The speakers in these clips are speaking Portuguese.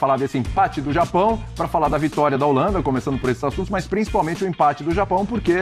Falar desse empate do Japão, para falar da vitória da Holanda, começando por esses assuntos, mas principalmente o empate do Japão, porque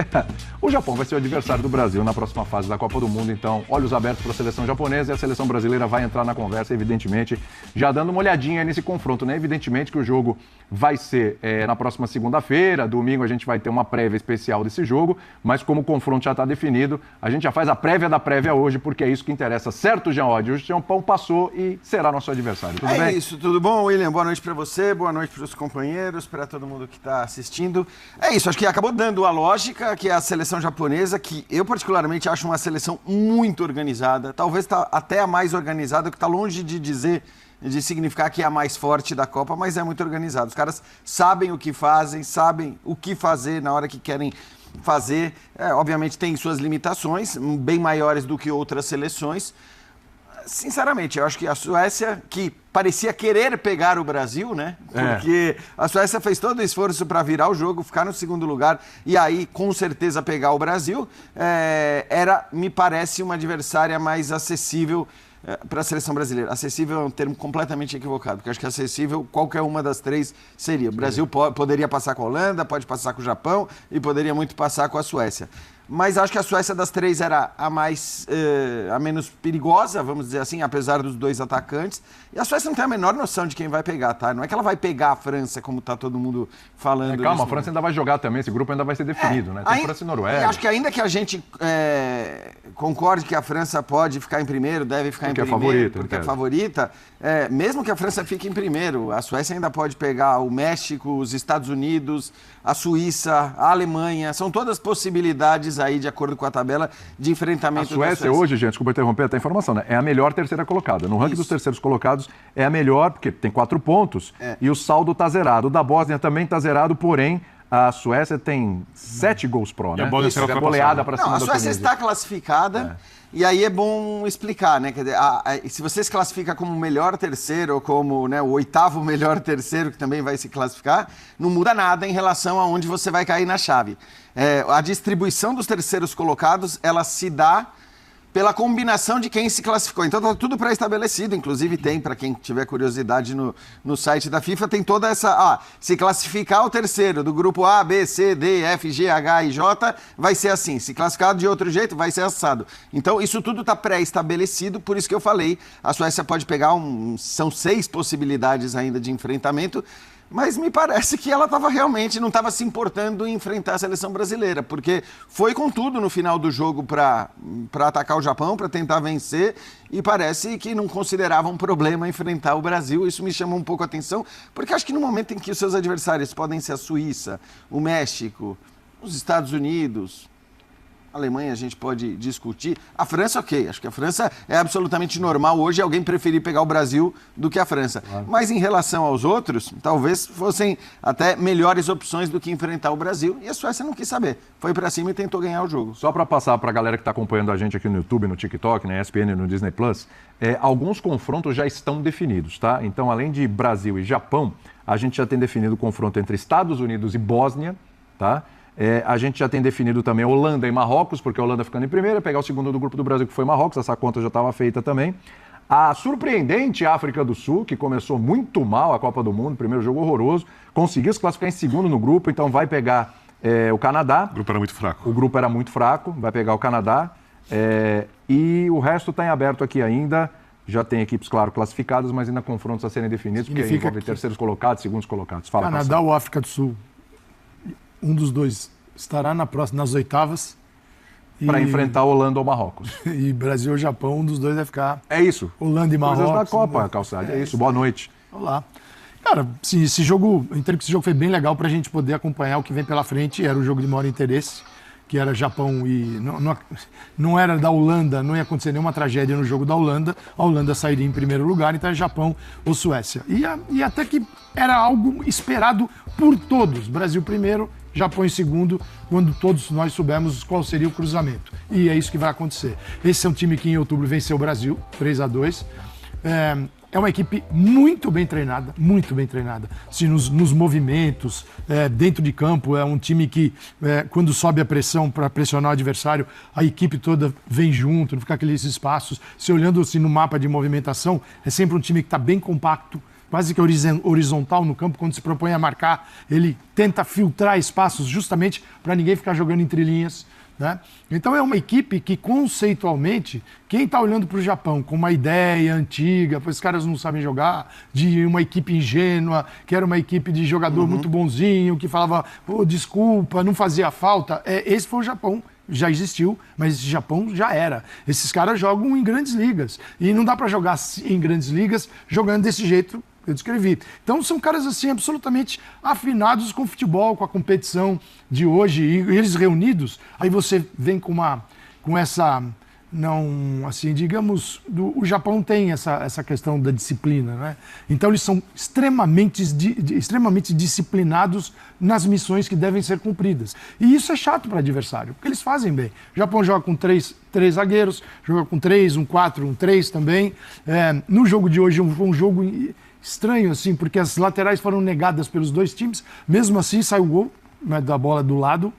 o Japão vai ser o adversário do Brasil na próxima fase da Copa do Mundo. Então, olhos abertos para a seleção japonesa e a seleção brasileira vai entrar na conversa, evidentemente, já dando uma olhadinha nesse confronto, né? Evidentemente que o jogo vai ser na próxima segunda-feira, domingo a gente vai ter uma prévia especial desse jogo, mas como o confronto já está definido, a gente já faz a prévia da prévia hoje, porque é isso que interessa, certo, Jean Oddi? O Japão passou e será nosso adversário, tudo bem? É isso, tudo bom, William? Boa noite para você, boa noite para os companheiros, para todo mundo que está assistindo. É isso, acho que acabou dando a lógica, que é a seleção japonesa, que eu particularmente acho uma seleção muito organizada, talvez até a mais organizada, que está longe de significar que é a mais forte da Copa, mas é muito organizada. Os caras sabem o que fazem, sabem o que fazer na hora que querem fazer. Obviamente tem suas limitações, bem maiores do que outras seleções. Sinceramente, eu acho que a Suécia, que parecia querer pegar o Brasil, né? Porque a Suécia fez todo o esforço para virar o jogo, ficar no segundo lugar e aí, com certeza, pegar o Brasil, me parece, uma adversária mais acessível para a seleção brasileira. Acessível é um termo completamente equivocado, porque acho que acessível qualquer uma das três seria. O Brasil poderia passar com a Holanda, pode passar com o Japão e poderia muito passar com a Suécia. Mas acho que a Suécia das três era a menos perigosa, vamos dizer assim, apesar dos dois atacantes. E a Suécia não tem a menor noção de quem vai pegar, tá? Não é que ela vai pegar a França, como tá todo mundo falando. Calma, a França ainda vai jogar também, esse grupo ainda vai ser definido, né? Tem França e Noruega. Acho que ainda que a gente concorde que a França pode ficar em primeiro, deve ficar em primeiro, porque é favorita, mesmo que a França fique em primeiro, a Suécia ainda pode pegar o México, os Estados Unidos, a Suíça, a Alemanha, são todas possibilidades aí, de acordo com a tabela, de enfrentamento. A Suécia hoje, gente, desculpa interromper até a informação, né? É a melhor terceira colocada. No ranking dos terceiros colocados é a melhor, porque tem 4 pontos e o saldo está zerado. O da Bósnia também está zerado, porém a Suécia tem 7 gols pró, né? E a Bósnia será goleada para cima da Tunísia. A Suécia está classificada. E aí é bom explicar, né? Quer dizer, se você se classifica como o melhor terceiro ou como, né, o 8º melhor terceiro, que também vai se classificar, não muda nada em relação a onde você vai cair na chave. A distribuição dos terceiros colocados, ela se dá pela combinação de quem se classificou. Então está tudo pré-estabelecido, inclusive tem, para quem tiver curiosidade no site da FIFA, tem toda essa... se classificar o terceiro do grupo A, B, C, D, F, G, H e J, vai ser assim. Se classificar de outro jeito, vai ser assado. Então isso tudo está pré-estabelecido, por isso que eu falei, a Suécia pode pegar são 6 possibilidades ainda de enfrentamento, mas me parece que ela não estava se importando em enfrentar a seleção brasileira, porque foi com tudo no final do jogo para atacar o Japão, para tentar vencer, e parece que não considerava um problema enfrentar o Brasil. Isso me chamou um pouco a atenção, porque acho que no momento em que os seus adversários podem ser a Suíça, o México, os Estados Unidos... A Alemanha a gente pode discutir. A França, ok. Acho que a França é absolutamente normal hoje alguém preferir pegar o Brasil do que a França. Claro. Mas em relação aos outros, talvez fossem até melhores opções do que enfrentar o Brasil. E a Suécia não quis saber. Foi pra cima e tentou ganhar o jogo. Só para passar para a galera que está acompanhando a gente aqui no YouTube, no TikTok, na ESPN e no Disney+, alguns confrontos já estão definidos, tá? Então, além de Brasil e Japão, a gente já tem definido o confronto entre Estados Unidos e Bósnia, tá? A gente já tem definido também Holanda e Marrocos, porque a Holanda ficando em primeiro, pegar o segundo do grupo do Brasil, que foi Marrocos, essa conta já estava feita também. A surpreendente África do Sul, que começou muito mal a Copa do Mundo, primeiro jogo horroroso, conseguiu se classificar em segundo no grupo, então vai pegar o Canadá. O grupo era muito fraco. O grupo era muito fraco, vai pegar o Canadá. E o resto está em aberto aqui ainda. Já tem equipes, claro, classificadas, mas ainda confrontos a serem definidos, porque envolve terceiros colocados, segundos colocados. Fala, Canadá Cassano. ou África do Sul. Um dos dois estará nas oitavas. Para enfrentar Holanda ou Marrocos. E Brasil ou Japão, um dos dois vai ficar... É isso. Holanda e Marrocos. Coisas da Copa, Calçade. É isso. Boa noite. Olá. Cara, sim, esse jogo foi bem legal para a gente poder acompanhar o que vem pela frente. Era um jogo de maior interesse, que era Japão e... Não era da Holanda, não ia acontecer nenhuma tragédia no jogo da Holanda. A Holanda sairia em primeiro lugar, então é Japão ou Suécia. E até que era algo esperado por todos. Brasil primeiro, Japão em segundo, quando todos nós soubemos qual seria o cruzamento. E é isso que vai acontecer. Esse é um time que em outubro venceu o Brasil, 3-2. É uma equipe muito bem treinada, assim, nos movimentos, dentro de campo. É um time que, quando sobe a pressão para pressionar o adversário, a equipe toda vem junto, não fica aqueles espaços. Se olhando assim, no mapa de movimentação, é sempre um time que está bem compacto, quase que horizontal no campo, quando se propõe a marcar, ele tenta filtrar espaços justamente para ninguém ficar jogando entre linhas. Né? Então é uma equipe que conceitualmente, quem está olhando para o Japão com uma ideia antiga, pois os caras não sabem jogar, de uma equipe ingênua, que era uma equipe de jogador muito bonzinho, que falava, desculpa, não fazia falta, esse foi o Japão. Já existiu, mas esse Japão já era. Esses caras jogam em grandes ligas. E não dá para jogar em grandes ligas jogando desse jeito que eu descrevi. Então são caras assim absolutamente afinados com o futebol, com a competição de hoje. E eles reunidos, aí você vem com essa... Não, assim, digamos, o Japão tem essa questão da disciplina, né? Então eles são extremamente disciplinados nas missões que devem ser cumpridas. E isso é chato para o adversário, porque eles fazem bem. O Japão joga com três zagueiros, joga com 3, um 4, um 3 também. No jogo de hoje foi um jogo estranho, assim, porque as laterais foram negadas pelos dois times. Mesmo assim, sai o gol, né, da bola do lado,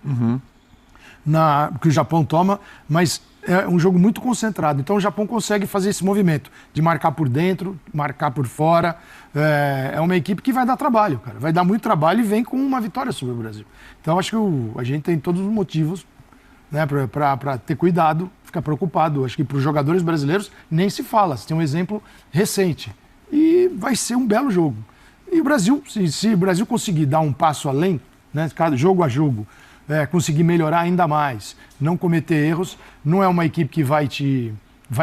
que o Japão toma, mas é um jogo muito concentrado. Então o Japão consegue fazer esse movimento de marcar por dentro, marcar por fora. É uma equipe que vai dar trabalho, cara. Vai dar muito trabalho e vem com uma vitória sobre o Brasil. Então acho que a gente tem todos os motivos, né, para ter cuidado, ficar preocupado. Acho que para os jogadores brasileiros nem se fala. Você tem um exemplo recente. E vai ser um belo jogo. E o Brasil, se o Brasil conseguir dar um passo além, né, jogo a jogo, conseguir melhorar ainda mais, não cometer erros, não é uma equipe que vai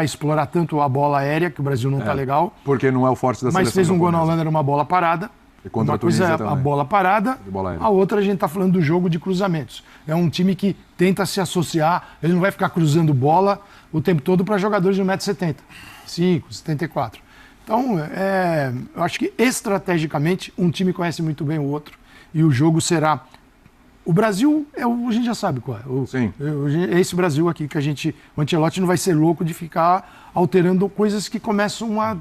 explorar tanto a bola aérea, que o Brasil não está legal. Porque não é o forte da seleção. Mas fez um gol na Holanda, era uma bola parada. E contra uma a Tunísia coisa é a bola parada, a outra a gente está falando do jogo de cruzamentos. É um time que tenta se associar, ele não vai ficar cruzando bola o tempo todo para jogadores de 1,70m, 5, 74. Então, eu acho que estrategicamente um time conhece muito bem o outro e o jogo será... O Brasil, a gente já sabe qual é. Sim. É esse Brasil aqui que o Ancelotti não vai ser louco de ficar alterando coisas que começam a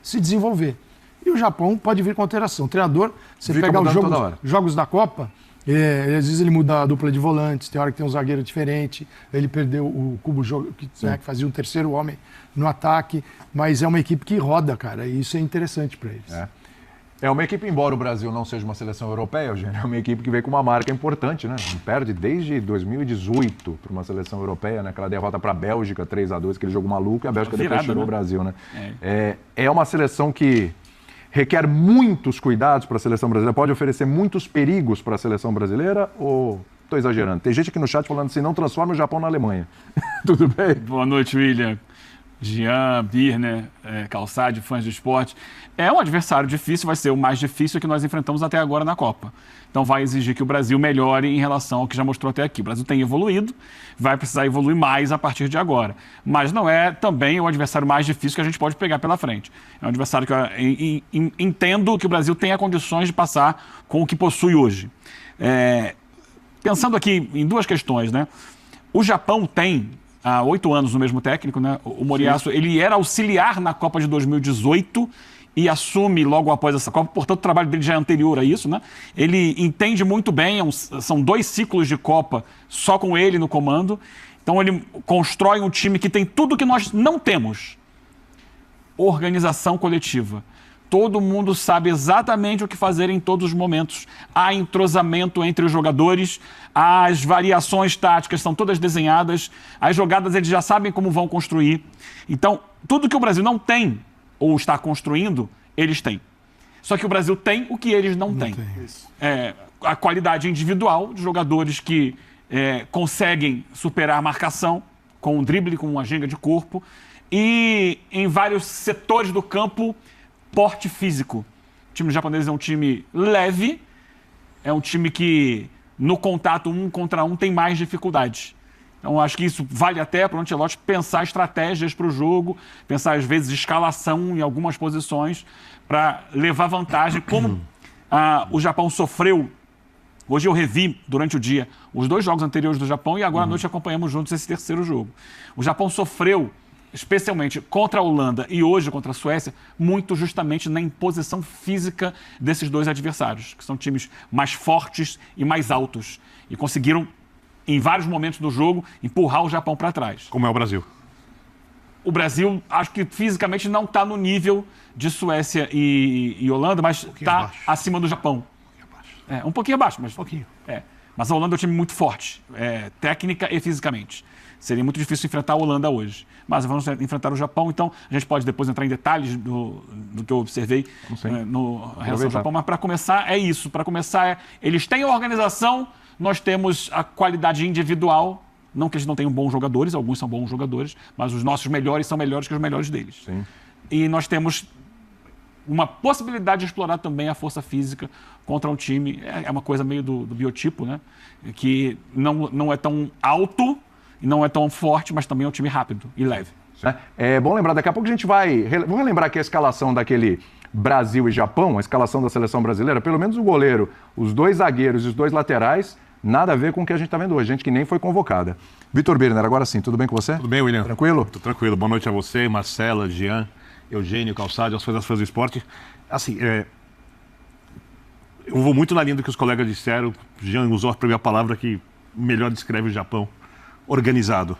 se desenvolver. E o Japão pode vir com alteração. O treinador, você pegar os jogos da Copa, às vezes ele muda a dupla de volantes, tem hora que tem um zagueiro diferente, ele perdeu o Cubo, que fazia um terceiro homem no ataque, mas é uma equipe que roda, cara, e isso é interessante para eles. É uma equipe, embora o Brasil não seja uma seleção europeia, Eugênio, é uma equipe que veio com uma marca importante, né? Não perde desde 2018 para uma seleção europeia, né? Aquela derrota para a Bélgica, 3-2, aquele jogo maluco, e a Bélgica depois tirou o Brasil, né? É uma seleção que requer muitos cuidados para a seleção brasileira, pode oferecer muitos perigos para a seleção brasileira ou estou exagerando? Tem gente aqui no chat falando assim, não transforma o Japão na Alemanha. Tudo bem? Boa noite, William. Jean, Birner, Calçade, fãs do esporte. É um adversário difícil, vai ser o mais difícil que nós enfrentamos até agora na Copa. Então vai exigir que o Brasil melhore em relação ao que já mostrou até aqui. O Brasil tem evoluído, vai precisar evoluir mais a partir de agora. Mas não é também o adversário mais difícil que a gente pode pegar pela frente. É um adversário que eu entendo que o Brasil tenha condições de passar com o que possui hoje. Pensando aqui em duas questões, né? O Japão tem... há 8 anos o mesmo técnico, né? O Moriyasu, ele era auxiliar na Copa de 2018 e assume logo após essa Copa, portanto o trabalho dele já é anterior a isso, né? Ele entende muito bem, são 2 ciclos de Copa só com ele no comando, então ele constrói um time que tem tudo que nós não temos. Organização coletiva. Todo mundo sabe exatamente o que fazer em todos os momentos. Há entrosamento entre os jogadores, as variações táticas são todas desenhadas, as jogadas eles já sabem como vão construir. Então, tudo que o Brasil não tem ou está construindo, eles têm. Só que o Brasil tem o que eles não têm. A qualidade individual de jogadores que conseguem superar a marcação com um drible, com uma ginga de corpo, e em vários setores do campo, porte físico. O time japonês é um time leve, é um time que no contato 1 contra 1 tem mais dificuldades. Então acho que isso vale até para o Ancelotti pensar estratégias para o jogo, pensar às vezes escalação em algumas posições para levar vantagem, como o Japão sofreu. Hoje eu revi durante o dia os 2 jogos anteriores do Japão e agora à noite acompanhamos juntos esse terceiro jogo. O Japão sofreu especialmente contra a Holanda e hoje contra a Suécia, muito justamente na imposição física desses 2 adversários, que são times mais fortes e mais altos. E conseguiram, em vários momentos do jogo, empurrar o Japão para trás. Como é o Brasil. O Brasil, acho que fisicamente não está no nível de Suécia e Holanda, mas está acima do Japão. Um pouquinho abaixo, mas... Mas a Holanda é um time muito forte, técnica e fisicamente. Seria muito difícil enfrentar a Holanda hoje. Mas vamos enfrentar o Japão, então a gente pode depois entrar em detalhes do que eu observei no relação ao Japão. Mas para começar, é isso. Para começar, eles têm a organização, nós temos a qualidade individual. Não que eles não tenham bons jogadores, alguns são bons jogadores, mas os nossos melhores são melhores que os melhores deles. Sim. E nós temos uma possibilidade de explorar também a força física contra um time. É uma coisa meio do biotipo, né? Que não é tão alto e não é tão forte, mas também é um time rápido e leve. É bom lembrar, daqui a pouco a gente vou relembrar aqui a escalação daquele Brasil e Japão, a escalação da seleção brasileira, pelo menos o goleiro, os 2 zagueiros e os 2 laterais, nada a ver com o que a gente está vendo hoje, gente que nem foi convocada. Vitor Birner, agora sim, tudo bem com você? Tudo bem, William? Tranquilo? Tudo tranquilo. Boa noite a você, Marcela, Jean, Eugênio, Calçade, aos fãs do esporte. Assim, eu vou muito na linha do que os colegas disseram. Jean usou a primeira palavra que melhor descreve o Japão: organizado.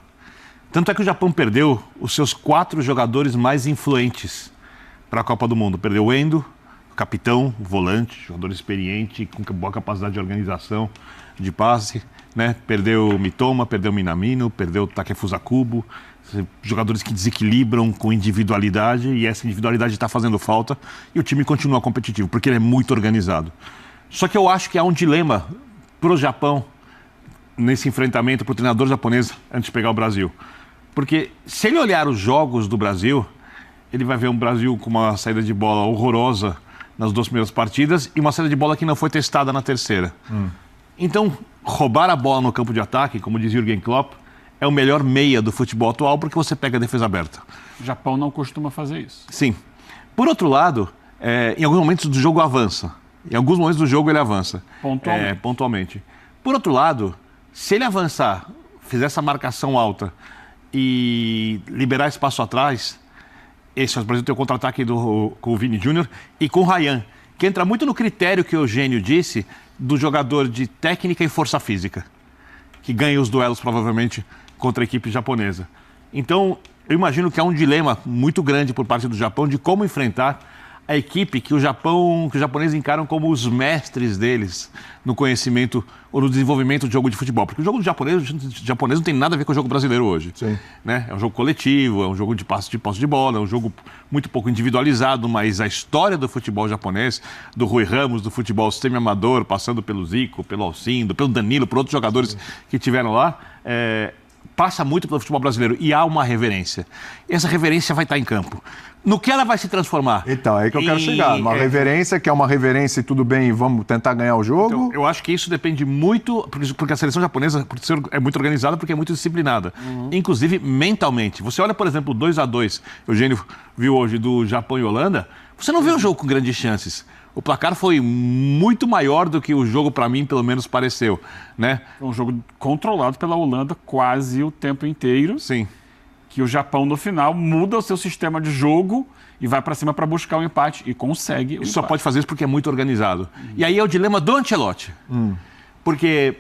Tanto é que o Japão perdeu os seus 4 jogadores mais influentes para a Copa do Mundo. Perdeu o Endo, capitão, volante, jogador experiente, com boa capacidade de organização, de passe, né? Perdeu o Mitoma, perdeu o Minamino, perdeu o Takefusa Kubo, jogadores que desequilibram com individualidade, e essa individualidade está fazendo falta, e o time continua competitivo, porque ele é muito organizado. Só que eu acho que há um dilema para o Japão nesse enfrentamento, para o treinador japonês, antes de pegar o Brasil. Porque se ele olhar os jogos do Brasil, ele vai ver um Brasil com uma saída de bola horrorosa nas 2 primeiras partidas e uma saída de bola que não foi testada na terceira. Então, roubar a bola no campo de ataque, como diz Jürgen Klopp, é o melhor meia do futebol atual, porque você pega a defesa aberta. O Japão não costuma fazer isso. Sim. Por outro lado, em alguns momentos do jogo avança. Em alguns momentos do jogo ele avança. Pontualmente. Por outro lado, se ele avançar, fizer essa marcação alta e liberar espaço atrás, o Brasil tem o contra-ataque com o Vini Júnior e com o Ryan, que entra muito no critério que o Eugênio disse do jogador de técnica e força física, que ganha os duelos provavelmente contra a equipe japonesa. Então, eu imagino que há um dilema muito grande por parte do Japão de como enfrentar a equipe que os japoneses encaram como os mestres deles no conhecimento ou no desenvolvimento de jogo de futebol. Porque o jogo japonês não tem nada a ver com o jogo brasileiro hoje. Sim. Né? É um jogo coletivo, é um jogo de posse de bola, é um jogo muito pouco individualizado, mas a história do futebol japonês, do Rui Ramos, do futebol semi-amador, passando pelo Zico, pelo Alcindo, pelo Danilo, por outros jogadores que tiveram lá, passa muito pelo futebol brasileiro e há uma reverência. Essa reverência vai estar em campo. No que ela vai se transformar? Então, é aí que eu quero chegar. Uma reverência, que é uma reverência e tudo bem, vamos tentar ganhar o jogo. Então, eu acho que isso depende muito, porque a seleção japonesa é muito organizada, porque é muito disciplinada. Inclusive, mentalmente. Você olha, por exemplo, o 2-2, Eugênio viu hoje, do Japão e Holanda, você não vê um jogo com grandes chances. O placar foi muito maior do que o jogo, para mim, pelo menos, pareceu. Né? Foi um jogo controlado pela Holanda quase o tempo inteiro. Sim. Que o Japão, no final, muda o seu sistema de jogo e vai para cima para buscar o empate. E consegue o empate. Só pode fazer isso porque é muito organizado. E aí é o dilema do Ancelotti. Porque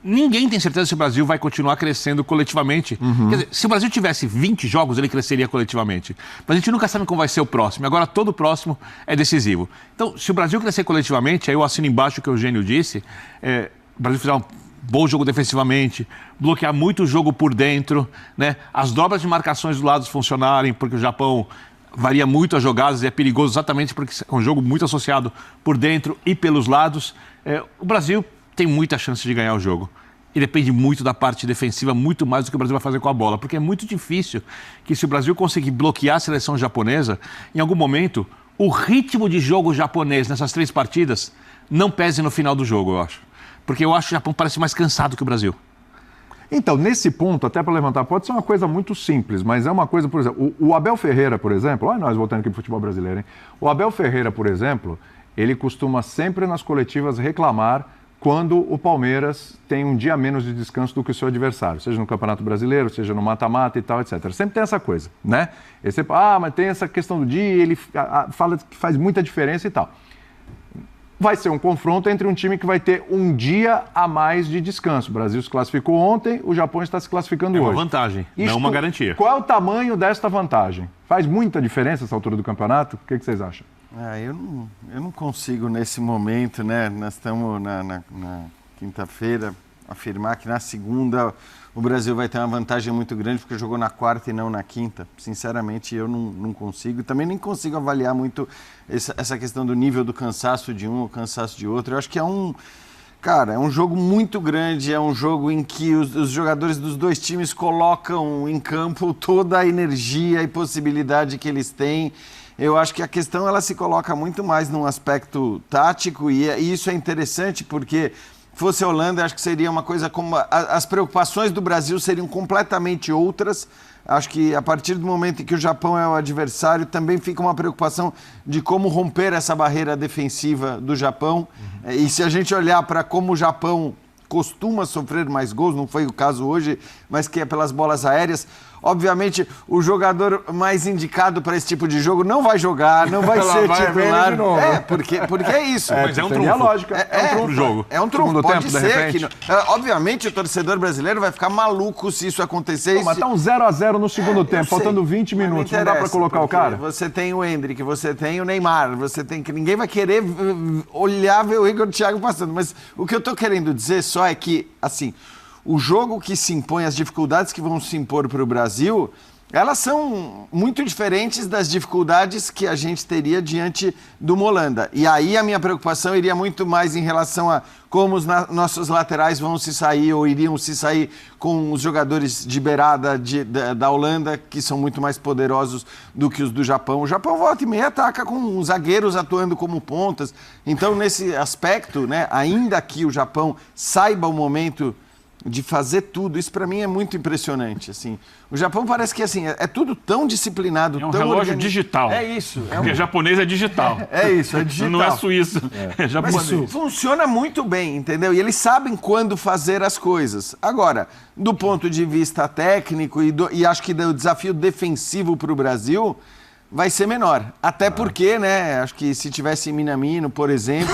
ninguém tem certeza se o Brasil vai continuar crescendo coletivamente. Quer dizer, se o Brasil tivesse 20 jogos, ele cresceria coletivamente. Mas a gente nunca sabe como vai ser o próximo. Agora, todo próximo é decisivo. Então, se o Brasil crescer coletivamente, aí eu assino embaixo o que o Eugênio disse, o Brasil fizer um bom jogo defensivamente, bloquear muito o jogo por dentro, né? As dobras de marcações do lado funcionarem, porque o Japão varia muito as jogadas e é perigoso exatamente porque é um jogo muito associado por dentro e pelos lados. O Brasil tem muita chance de ganhar o jogo. E depende muito da parte defensiva, muito mais do que o Brasil vai fazer com a bola, porque é muito difícil que, se o Brasil conseguir bloquear a seleção japonesa, em algum momento, o ritmo de jogo japonês nessas 3 partidas não pese no final do jogo, eu acho. Porque eu acho que o Japão parece mais cansado que o Brasil. Então, nesse ponto, até para levantar, pode ser uma coisa muito simples, mas é uma coisa, por exemplo, o Abel Ferreira, por exemplo, olha nós voltando aqui para o futebol brasileiro, hein? O Abel Ferreira, por exemplo, ele costuma sempre nas coletivas reclamar quando o Palmeiras tem um dia menos de descanso do que o seu adversário, seja no Campeonato Brasileiro, seja no mata-mata e tal, etc. Sempre tem essa coisa, né? Ele sempre, mas tem essa questão do dia, ele fala que faz muita diferença e tal. vai ser um confronto entre um time que vai ter um dia a mais de descanso. O Brasil se classificou ontem, o Japão está se classificando É hoje. uma vantagem, não uma garantia. Qual é o tamanho desta vantagem? Faz muita diferença essa altura do campeonato? O que vocês acham? Eu não consigo nesse momento, né? Nós estamos na quinta-feira, afirmar que na segunda o Brasil vai ter uma vantagem muito grande porque jogou na quarta e não na quinta. Sinceramente, eu não consigo. Também nem consigo avaliar muito essa questão do nível do cansaço de um ou cansaço de outro. Eu acho que é um jogo muito grande, é um jogo em que os jogadores dos dois times colocam em campo toda a energia e possibilidade que eles têm. Eu acho que a questão ela se coloca muito mais num aspecto tático e isso é interessante porque fosse a Holanda, acho que seria uma coisa como... As preocupações do Brasil seriam completamente outras. Acho que a partir do momento em que o Japão é o adversário, também fica uma preocupação de como romper essa barreira defensiva do Japão. E se a gente olhar para como o Japão costuma sofrer mais gols, não foi o caso hoje, mas que é pelas bolas aéreas, obviamente o jogador mais indicado para esse tipo de jogo não vai jogar, não vai ser titular. Porque é isso. Mas é um Seria trunfo. a lógica. É um trunfo. Jogo. É um trunfo, Segundo pode tempo, de ser repente. que... obviamente o torcedor brasileiro vai ficar maluco se isso acontecer. Mas tá um 0-0 no segundo tempo, Eu faltando sei, 20 mas minutos. Não dá para interessa, colocar o porque cara? Você tem o Endrick, você tem o Neymar, você tem que ninguém vai querer olhar ver o Igor Thiago passando. Mas o que eu tô querendo dizer só é que, assim, o jogo que se impõe, as dificuldades que vão se impor para o Brasil, elas são muito diferentes das dificuldades que a gente teria diante do Holanda. E aí a minha preocupação iria muito mais em relação a como os nossos laterais vão se sair ou iriam se sair com os jogadores de beirada da Holanda, que são muito mais poderosos do que os do Japão. O Japão volta e meia ataca com os zagueiros atuando como pontas. Então, nesse aspecto, né, ainda que o Japão saiba o momento de fazer tudo, isso para mim é muito impressionante, assim. O Japão parece que assim, é tudo tão disciplinado, É um tão relógio digital. É isso. Porque japonês é digital. É isso, é digital. Não é suíço, é japonês. Mas funciona muito bem, entendeu? E eles sabem quando fazer as coisas. Agora, do ponto de vista técnico e acho que do desafio defensivo para o Brasil, vai ser menor. Até porque, né, acho que se tivesse Minamino, por exemplo,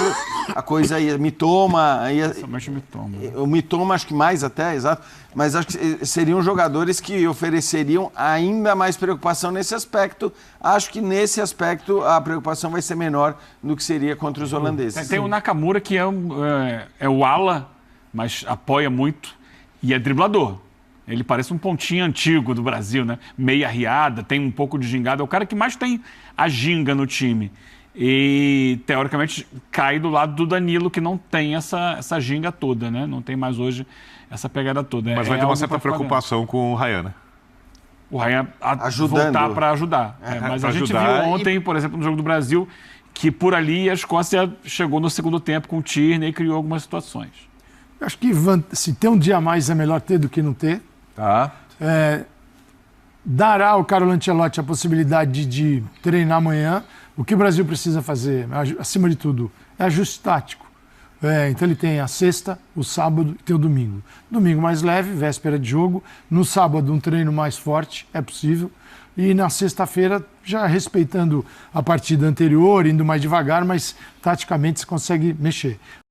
a coisa ia... Mitoma... Somente Mitoma. O Mitoma, acho que mais até, exato. Mas acho que seriam jogadores que ofereceriam ainda mais preocupação nesse aspecto. Acho que nesse aspecto a preocupação vai ser menor do que seria contra os holandeses. Tem o Nakamura, que é o ala, mas apoia muito e é driblador. Ele parece um pontinho antigo do Brasil, né? Meia riada, tem um pouco de gingada. É o cara que mais tem a ginga no time. E, teoricamente, cai do lado do Danilo, que não tem essa ginga toda, né? Não tem mais hoje essa pegada toda. Mas vai ter uma certa preocupação com o Ryan, né? O Ryan Ajudando. voltar para ajudar. Mas pra a gente ajudar viu ontem, por exemplo, no jogo do Brasil, que por ali a Escócia chegou no segundo tempo com o Tierney e criou algumas situações. Eu acho que se ter um dia a mais é melhor ter do que não ter. Tá. Dará ao Carlo Ancelotti a possibilidade de treinar amanhã. O que o Brasil precisa fazer, acima de tudo, é ajuste tático. Então ele tem a sexta, o sábado e tem o domingo. Domingo mais leve, véspera de jogo. No sábado um treino mais forte, é possível. E na sexta-feira, já respeitando a partida anterior, indo mais devagar, mas taticamente se consegue mexer.